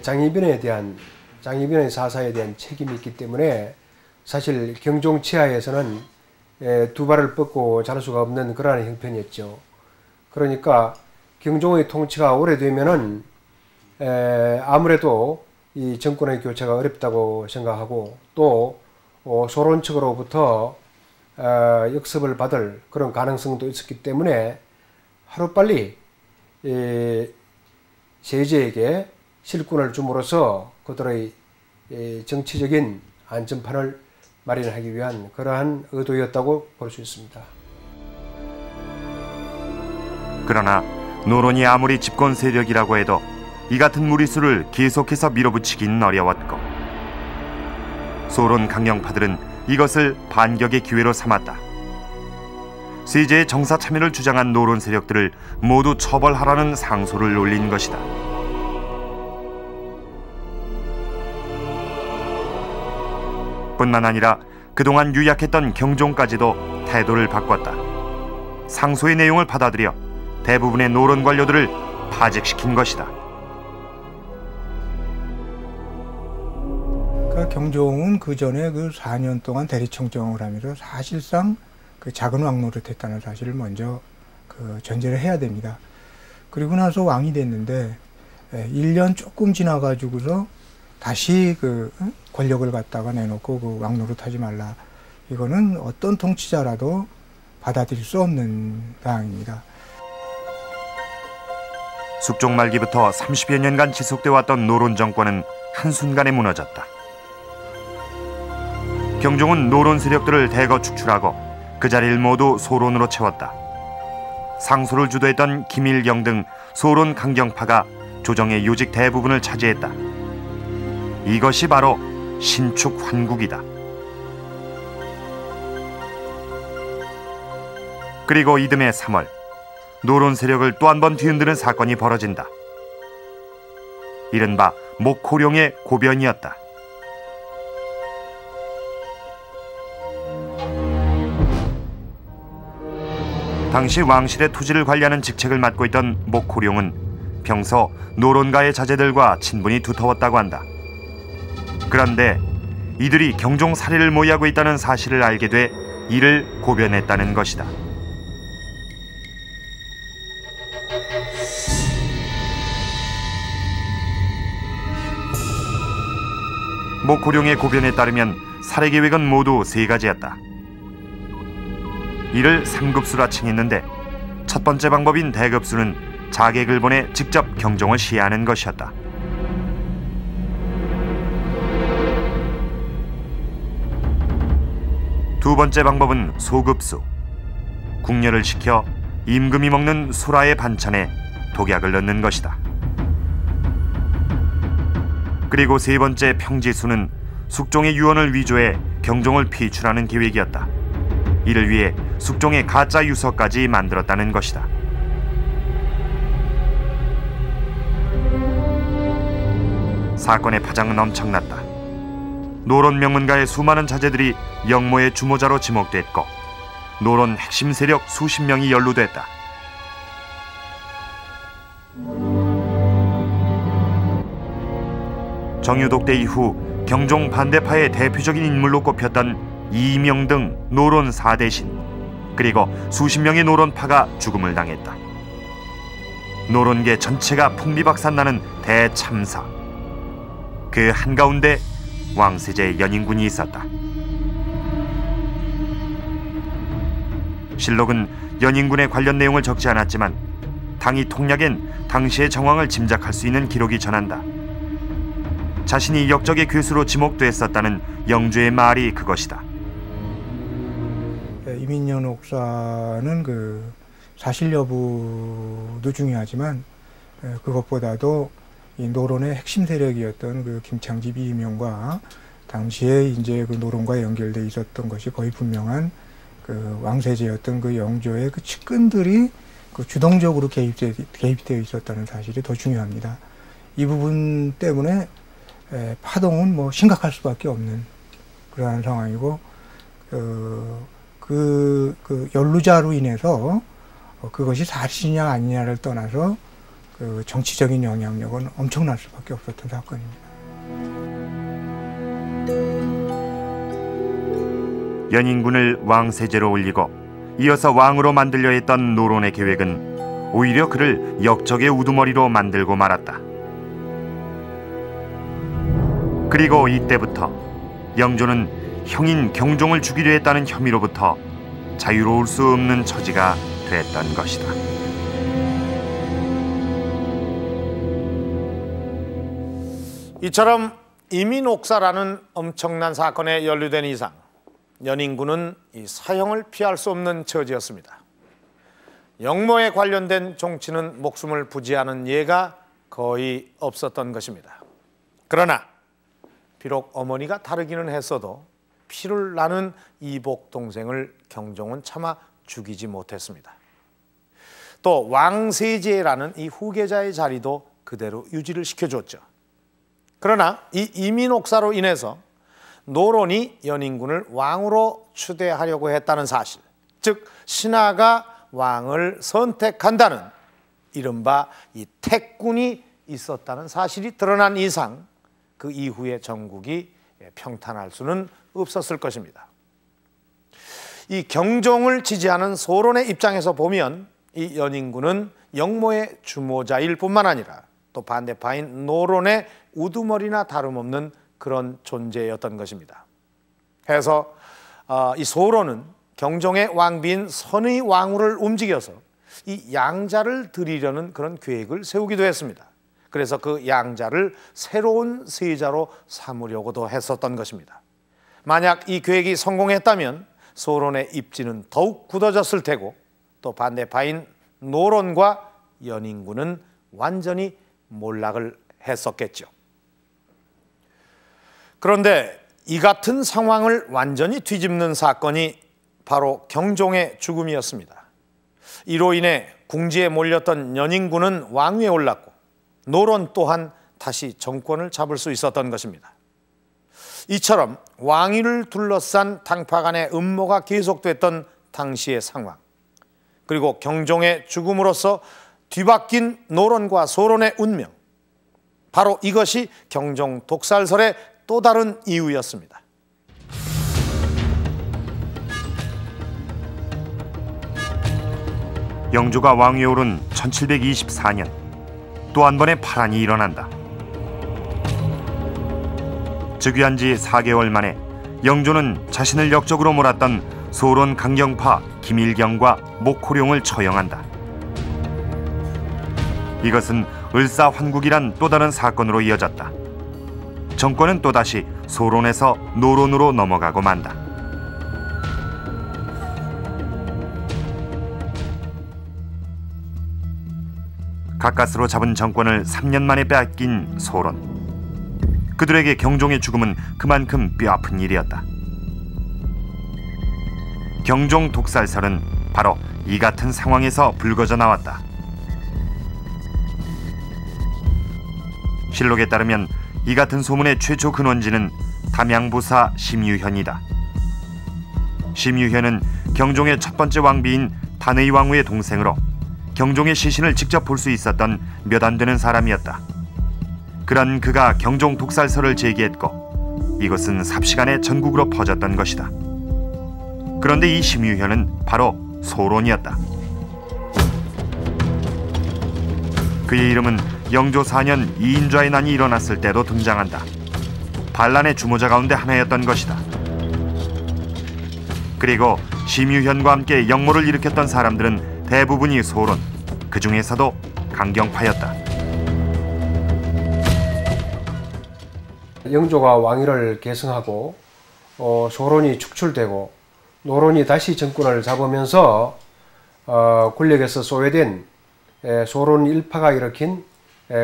장희빈의 사사에 대한 책임이 있기 때문에 사실 경종 치하에서는 두 발을 뻗고 잘 수가 없는 그러한 형편이었죠. 그러니까 경종의 통치가 오래되면은 아무래도 이 정권의 교체가 어렵다고 생각하고 또 소론 측으로부터 역습을 받을 그런 가능성도 있었기 때문에 하루빨리 세제에게 실권을 줌으로써 그들의 정치적인 안전판을 마련하기 위한 그러한 의도였다고 볼 수 있습니다. 그러나 노론이 아무리 집권 세력이라고 해도 이 같은 무리수를 계속해서 밀어붙이긴 어려웠고 소론 강령파들은 이것을 반격의 기회로 삼았다. 세제의 정사 참여를 주장한 노론 세력들을 모두 처벌하라는 상소를 올린 것이다. 뿐만 아니라 그동안 유약했던 경종까지도 태도를 바꿨다. 상소의 내용을 받아들여 대부분의 노론 관료들을 파직시킨 것이다. 그러니까 경종은 그 전에 그 4년 동안 대리청정을 하면서 사실상 그 작은 왕노릇 했다는 사실을 먼저 그 전제를 해야 됩니다. 그리고 나서 왕이 됐는데 1년 조금 지나가지고서 다시 그 권력을 갖다가 내놓고 그 왕노릇 하지 말라. 이거는 어떤 통치자라도 받아들일 수 없는 상황입니다. 숙종 말기부터 30여 년간 지속돼 왔던 노론 정권은 한순간에 무너졌다. 경종은 노론 세력들을 대거 축출하고 그 자리를 모두 소론으로 채웠다. 상소를 주도했던 김일경 등 소론 강경파가 조정의 요직 대부분을 차지했다. 이것이 바로 신축 환국이다. 그리고 이듬해 3월 노론 세력을 또 한 번 뒤흔드는 사건이 벌어진다. 이른바 목호룡의 고변이었다. 당시 왕실의 토지를 관리하는 직책을 맡고 있던 목호룡은 평소 노론가의 자제들과 친분이 두터웠다고 한다. 그런데 이들이 경종 살해를 모의하고 있다는 사실을 알게 돼 이를 고변했다는 것이다. 목호룡의 고변에 따르면 살해 계획은 모두 3가지였다. 이를 3급수라 칭했는데 첫 번째 방법인 대급수는 자객을 보내 직접 경종을 시해하는 것이었다. 두 번째 방법은 소급수. 궁녀를 시켜 임금이 먹는 소라의 반찬에 독약을 넣는 것이다. 그리고 세 번째 평지수는 숙종의 유언을 위조해 경종을 피출하는 계획이었다. 이를 위해 숙종의 가짜 유서까지 만들었다는 것이다. 사건의 파장은 엄청났다. 노론 명문가의 수많은 자제들이 영모의 주모자로 지목됐고 노론 핵심 세력 수십 명이 연루됐다. 정유독대 이후 경종 반대파의 대표적인 인물로 꼽혔던 이명 등 노론 4대신 그리고 수십 명의 노론파가 죽음을 당했다. 노론계 전체가 풍비박산나는 대참사. 그 한가운데 왕세제 연인군이 있었다. 실록은 연인군의 관련 내용을 적지 않았지만 당이 통략엔 당시의 정황을 짐작할 수 있는 기록이 전한다. 자신이 역적의 괴수로 지목됐었다는 영주의 말이 그것이다. 이민년 옥사는 그 사실 여부도 중요하지만 그것보다도 이 노론의 핵심 세력이었던 그 김창집 이명과 당시에 이제 그 노론과 연결돼 있었던 것이 거의 분명한 그 왕세제였던 그 영조의 그 측근들이 그 주동적으로 개입되어 있었다는 사실이 더 중요합니다. 이 부분 때문에 파동은 뭐 심각할 수밖에 없는 그러한 상황이고 그 연루자로 인해서 그것이 사실이냐 아니냐를 떠나서 그 정치적인 영향력은 엄청날 수밖에 없었던 사건입니다. 연인군을 왕세제로 올리고 이어서 왕으로 만들려 했던 노론의 계획은 오히려 그를 역적의 우두머리로 만들고 말았다. 그리고 이때부터 영조는 형인 경종을 죽이려 했다는 혐의로부터 자유로울 수 없는 처지가 됐던 것이다. 이처럼 이민옥사라는 엄청난 사건에 연루된 이상 연인군은 이 사형을 피할 수 없는 처지였습니다. 영모에 관련된 종치는 목숨을 부지하는 예가 거의 없었던 것입니다. 그러나 비록 어머니가 다르기는 했어도 피를 나눈 이복 동생을 경종은 차마 죽이지 못했습니다. 또 왕세제라는 이 후계자의 자리도 그대로 유지를 시켜줬죠. 그러나 이 이민옥사로 인해서 노론이 연인군을 왕으로 추대하려고 했다는 사실, 즉 신하가 왕을 선택한다는 이른바 이 택군이 있었다는 사실이 드러난 이상 그 이후의 전국이 평탄할 수는 없었을 것입니다. 이 경종을 지지하는 소론의 입장에서 보면 이 연인군은 영모의 주모자일 뿐만 아니라 또 반대파인 노론의 우두머리나 다름없는 그런 존재였던 것입니다. 그래서 이 소론은 경종의 왕비인 선의 왕후를 움직여서 이 양자를 드리려는 그런 계획을 세우기도 했습니다. 그래서 그 양자를 새로운 세자로 삼으려고도 했었던 것입니다. 만약 이 계획이 성공했다면 소론의 입지는 더욱 굳어졌을 테고 또 반대파인 노론과 연인군은 완전히 몰락을 했었겠죠. 그런데 이 같은 상황을 완전히 뒤집는 사건이 바로 경종의 죽음이었습니다. 이로 인해 궁지에 몰렸던 연인군은 왕위에 올랐고 노론 또한 다시 정권을 잡을 수 있었던 것입니다. 이처럼 왕위를 둘러싼 당파 간의 음모가 계속됐던 당시의 상황, 그리고 경종의 죽음으로써 뒤바뀐 노론과 소론의 운명, 바로 이것이 경종 독살설의 또 다른 이유였습니다. 영조가 왕위에 오른 1724년 또 한 번의 파란이 일어난다. 즉위한 지 4개월 만에 영조는 자신을 역적으로 몰았던 소론 강경파 김일경과 목호룡을 처형한다. 이것은 을사환국이란 또 다른 사건으로 이어졌다. 정권은 또다시 소론에서 노론으로 넘어가고 만다. 가까스로 잡은 정권을 3년 만에 빼앗긴 소론. 그들에게 경종의 죽음은 그만큼 뼈아픈 일이었다. 경종 독살설은 바로 이 같은 상황에서 불거져 나왔다. 실록에 따르면 이 같은 소문의 최초 근원지는 담양부사 심유현이다. 심유현은 경종의 첫 번째 왕비인 단의 왕후의 동생으로 경종의 시신을 직접 볼 수 있었던 몇 안 되는 사람이었다. 그런 그가 경종 독살설을 제기했고 이것은 삽시간에 전국으로 퍼졌던 것이다. 그런데 이 심유현은 바로 소론이었다. 그의 이름은 영조 4년 이인좌의 난이 일어났을 때도 등장한다. 반란의 주모자 가운데 하나였던 것이다. 그리고 심유현과 함께 역모를 일으켰던 사람들은 대부분이 소론, 그 중에서도 강경파였다. 영조가 왕위를 계승하고 소론이 축출되고 노론이 다시 정권을 잡으면서 권력에서 소외된 소론 일파가 일으킨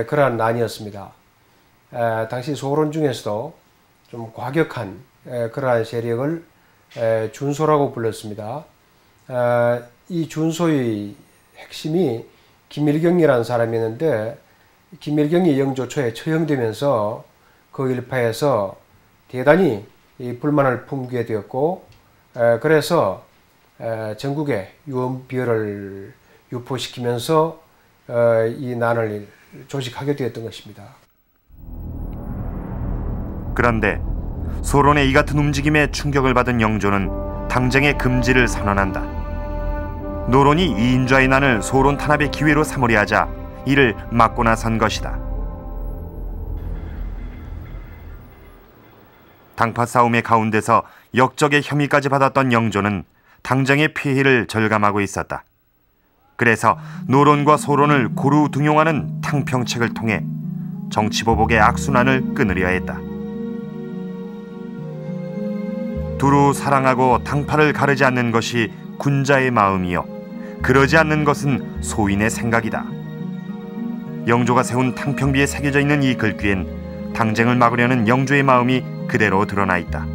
그러한 난이었습니다. 당시 소론 중에서도 좀 과격한 그러한 세력을 준소라고 불렀습니다. 이 준소의 핵심이 김일경이라는 사람이었는데 김일경이 영조 초에 처형되면서 그 일파에서 대단히 불만을 품게 되었고 그래서 전국에 유언비어를 유포시키면서 이 난을 조직하게 되었던 것입니다. 그런데 소론의 이 같은 움직임에 충격을 받은 영조는 당쟁의 금지를 선언한다. 노론이 이인좌의 난을 소론 탄압의 기회로 삼으려 하자 이를 막고 나선 것이다. 당파 싸움의 가운데서 역적의 혐의까지 받았던 영조는 당장의 피해를 절감하고 있었다. 그래서 노론과 소론을 고루 등용하는 탕평책을 통해 정치보복의 악순환을 끊으려 했다. 두루 사랑하고 당파를 가르지 않는 것이 군자의 마음이요 그러지 않는 것은 소인의 생각이다. 영조가 세운 탕평비에 새겨져 있는 이 글귀엔 당쟁을 막으려는 영조의 마음이 그대로 드러나 있다.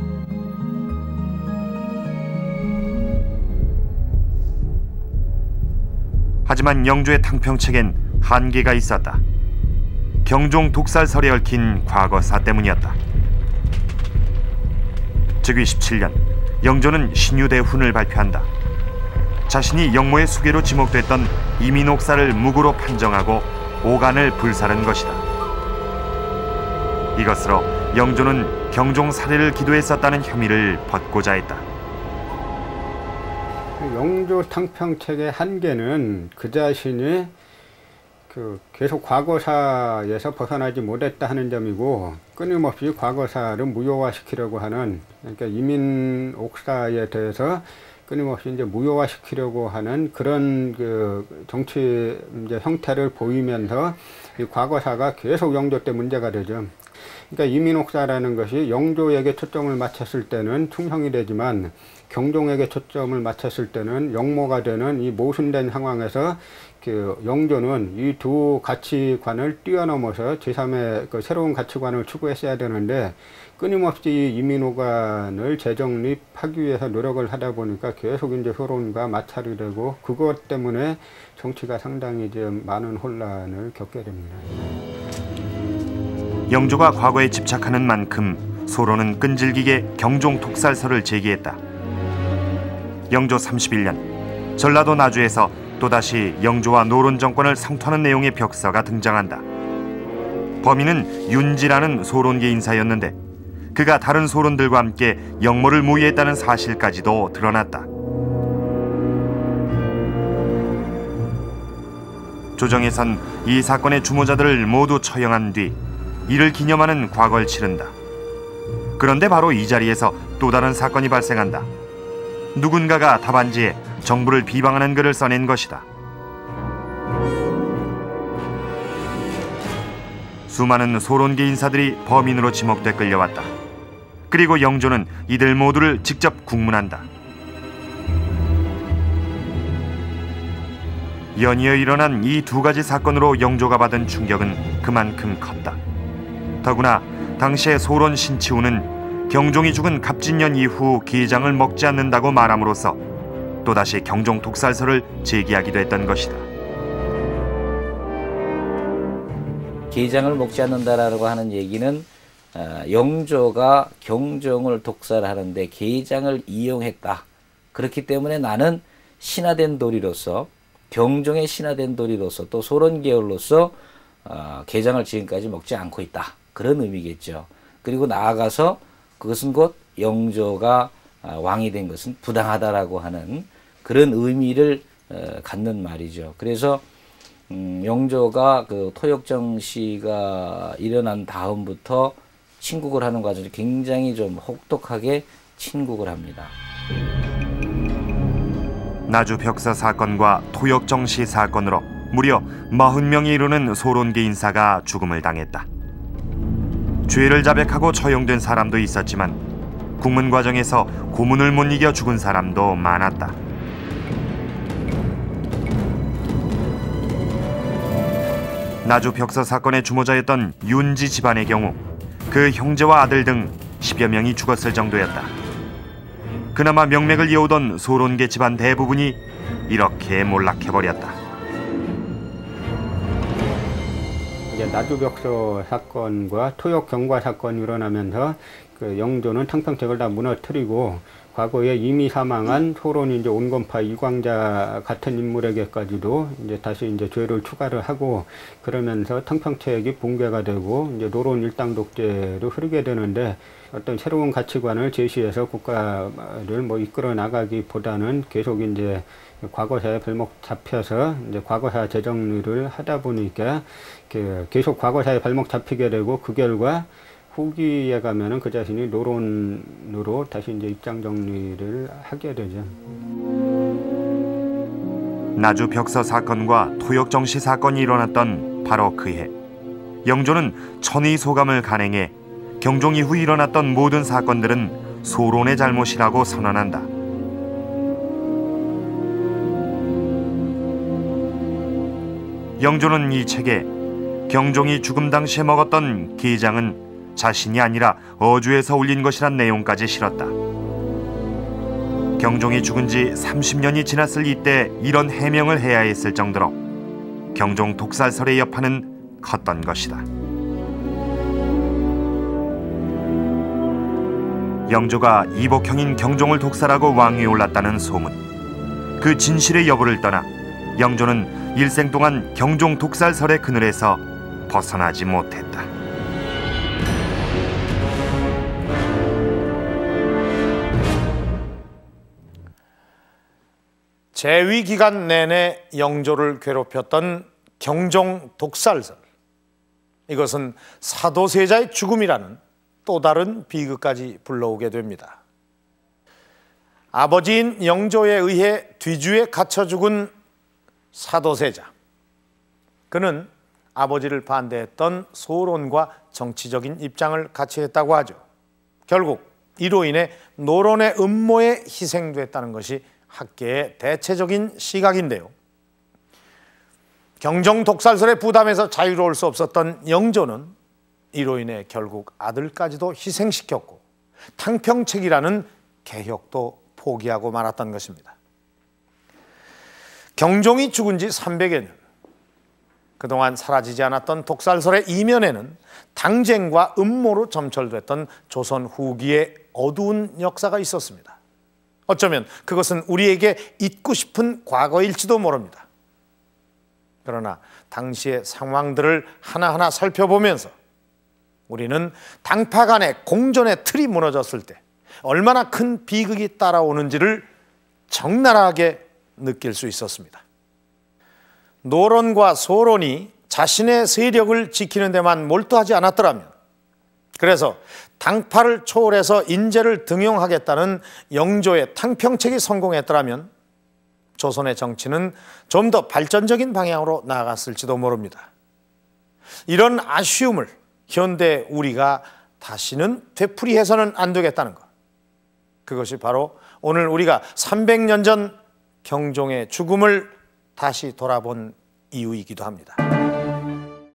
하지만 영조의 탕평책엔 한계가 있었다. 경종 독살설에 얽힌 과거사 때문이었다. 즉위 17년, 영조는 신유대훈을 발표한다. 자신이 영모의 수괴로 지목됐던 이민옥사를 무고로 판정하고 오간을 불살은 것이다. 이것으로 영조는 경종 살해를 기도했었다는 혐의를 벗고자 했다. 영조 탕평책의 한계는 그 자신이 계속 과거사에서 벗어나지 못했다 하는 점이고 끊임없이 과거사를 무효화시키려고 하는, 그러니까 이민옥사에 대해서 끊임없이 이제 무효화시키려고 하는 그런 그 정치 이제 형태를 보이면서 이 과거사가 계속 영조 때 문제가 되죠. 그러니까 이민옥사라는 것이 영조에게 초점을 맞췄을 때는 충성이 되지만 경종에게 초점을 맞췄을 때는 영모가 되는 이 모순된 상황에서 그 영조는 이 두 가치관을 뛰어넘어서 제3의 그 새로운 가치관을 추구했어야 되는데 끊임없이 이민호관을 재정립하기 위해서 노력을 하다 보니까 계속 이제 소론과 마찰이 되고 그것 때문에 정치가 상당히 좀 많은 혼란을 겪게 됩니다. 영조가 과거에 집착하는 만큼 소론은 끈질기게 경종 독살설을 제기했다. 영조 31년 전라도 나주에서 또다시 영조와 노론 정권을 성토하는 내용의 벽서가 등장한다. 범인은 윤지라는 소론계 인사였는데 그가 다른 소론들과 함께 영모를 모의했다는 사실까지도 드러났다. 조정에선 이 사건의 주모자들을 모두 처형한 뒤 이를 기념하는 과거를 치른다. 그런데 바로 이 자리에서 또 다른 사건이 발생한다. 누군가가 답안지에 정부를 비방하는 글을 써낸 것이다. 수많은 소론계 인사들이 범인으로 지목돼 끌려왔다. 그리고 영조는 이들 모두를 직접 국문한다. 연이어 일어난 이 두 가지 사건으로 영조가 받은 충격은 그만큼 컸다. 더구나 당시의 소론 신치우는 경종이 죽은 갑진년 이후 게장을 먹지 않는다고 말함으로써 또다시 경종 독살설을 제기하기도 했던 것이다. 게장을 먹지 않는다라고 하는 얘기는 영조가 경종을 독살하는데 게장을 이용했다. 그렇기 때문에 나는 신하된 도리로서 경종의 신하된 도리로서 또 소론 계열로서 게장을 지금까지 먹지 않고 있다. 그런 의미겠죠. 그리고 나아가서 그것은 곧 영조가 왕이 된 것은 부당하다라고 하는 그런 의미를 갖는 말이죠. 그래서 영조가 그 토역정 씨가 일어난 다음부터 친국을 하는 과정이 굉장히 좀 혹독하게 친국을 합니다. 나주 벽서 사건과 토역정 씨 사건으로 무려 40명이 이르는 소론계 인사가 죽음을 당했다. 죄를 자백하고 처형된 사람도 있었지만 국문 과정에서 고문을 못 이겨 죽은 사람도 많았다. 나주 벽서 사건의 주모자였던 윤지 집안의 경우 그 형제와 아들 등 10여 명이 죽었을 정도였다. 그나마 명맥을 이어오던 소론계 집안 대부분이 이렇게 몰락해버렸다. 이제 나주벽서 사건과 토역 경과 사건이 일어나면서 그 영조는 탕평책을 다 무너뜨리고 과거에 이미 사망한 소론 이제 온건파 이광자 같은 인물에게까지도 이제 다시 이제 죄를 추가를 하고 그러면서 탕평책이 붕괴가 되고 이제 노론 일당 독재로 흐르게 되는데 어떤 새로운 가치관을 제시해서 국가를 뭐 이끌어 나가기보다는 계속 이제 과거사에 발목 잡혀서 이제 과거사 재정리를 하다 보니까 계속 과거사에 발목 잡히게 되고 그 결과 후기에 가면은 그 자신이 노론으로 다시 이제 입장 정리를 하게 되죠. 나주 벽서 사건과 토역정씨 사건이 일어났던 바로 그해 영조는 천의 소감을 간행해 경종 이후 일어났던 모든 사건들은 소론의 잘못이라고 선언한다. 영조는 이 책에 경종이 죽음 당시에 먹었던 게장은 자신이 아니라 어주에서 올린 것이란 내용까지 실었다. 경종이 죽은 지 30년이 지났을 이때 이런 해명을 해야 했을 정도로 경종 독살설의 여파는 컸던 것이다. 영조가 이복형인 경종을 독살하고 왕위에 올랐다는 소문, 그 진실의 여부를 떠나 영조는 일생 동안 경종 독살설의 그늘에서 벗어나지 못했다. 재위 기간 내내 영조를 괴롭혔던 경종 독살설. 이것은 사도세자의 죽음이라는 또 다른 비극까지 불러오게 됩니다. 아버지인 영조에 의해 뒤주에 갇혀 죽은 사도세자. 그는 아버지를 반대했던 소론과 정치적인 입장을 같이 했다고 하죠. 결국 이로 인해 노론의 음모에 희생됐다는 것이 학계의 대체적인 시각인데요. 경정 독살설의 부담에서 자유로울 수 없었던 영조는 이로 인해 결국 아들까지도 희생시켰고 탕평책이라는 개혁도 포기하고 말았던 것입니다. 경종이 죽은 지 300여 년, 그동안 사라지지 않았던 독살설의 이면에는 당쟁과 음모로 점철됐던 조선 후기의 어두운 역사가 있었습니다. 어쩌면 그것은 우리에게 잊고 싶은 과거일지도 모릅니다. 그러나 당시의 상황들을 하나하나 살펴보면서 우리는 당파 간의 공존의 틀이 무너졌을 때 얼마나 큰 비극이 따라오는지를 적나라하게 느낄 수 있었습니다. 노론과 소론이 자신의 세력을 지키는 데만 몰두하지 않았더라면, 그래서 당파를 초월해서 인재를 등용하겠다는 영조의 탕평책이 성공했더라면 조선의 정치는 좀 더 발전적인 방향으로 나아갔을지도 모릅니다. 이런 아쉬움을 현대 우리가 다시는 되풀이해서는 안 되겠다는 것, 그것이 바로 오늘 우리가 300년 전 경종의 죽음을 다시 돌아본 이유이기도 합니다.